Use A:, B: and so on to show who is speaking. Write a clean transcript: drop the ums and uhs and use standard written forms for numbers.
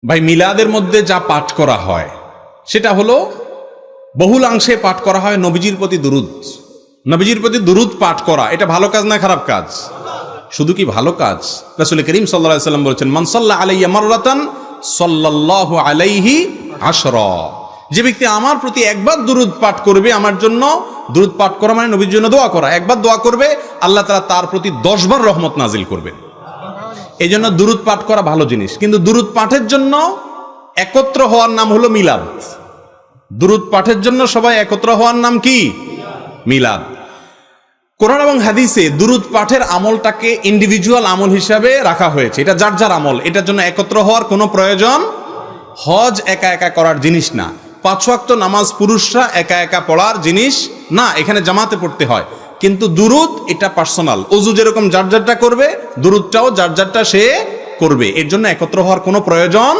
A: ভাই মিলাদের মধ্যে যা পাঠ করা হয় সেটা হলো বহুলাংশে পাঠ করা হয় নবীজির প্রতি দুরূদ। নবীজির প্রতি দুরূদ পাঠ করা এটা ভালো কাজ না খারাপ কাজ? শুধু কি ভালো কাজ? রাসূল করিম সাল্লাল্লাহু আলাইহি ওয়াসাল্লাম বলেছেন, মান সাল্লা আলাইয়া মাররাতান সাল্লাল্লাহু আলাইহি আশরা। যে ব্যক্তি আমার প্রতি একবার দুরূদ পাঠ করবে, আমার জন্য দুরূদ পাঠ করা মানে নবীর জন্য দোয়া করা, একবার দোয়া করবে আল্লাহ তাআলা তার প্রতি 10 বার রহমত নাজিল করবেন। এই জন্য দুরূদ পাঠ করা ভালো জিনিস, কিন্তু দুরূদ পাঠের জন্য একত্র হওয়ার নাম হলো মিলাদ। দুরূদ পাঠের জন্য সবাই একত্র হওয়ার নাম কি? মিলাদ। কোরআন এবং হাদিসে দুরূদ পাঠের আমলটাকে ইন্ডিভিজুয়াল আমল হিসাবে রাখা হয়েছে, এটা যার যার আমল, এটার জন্য একত্র হওয়ার কোনো প্রয়োজন। হজ একা একা করার জিনিস না, 5 ওয়াক্ত নামাজ পুরুষরা একা একা পড়ার জিনিস না, এখানে জামাতে পড়তে হয়। কিন্তু দুরূদ এটা পার্সোনাল, ওযু যেরকম যার যারটা করবে, দুরূদটাও যার যারটা সে করবে, এর জন্য একত্র হওয়ার কোনো প্রয়োজন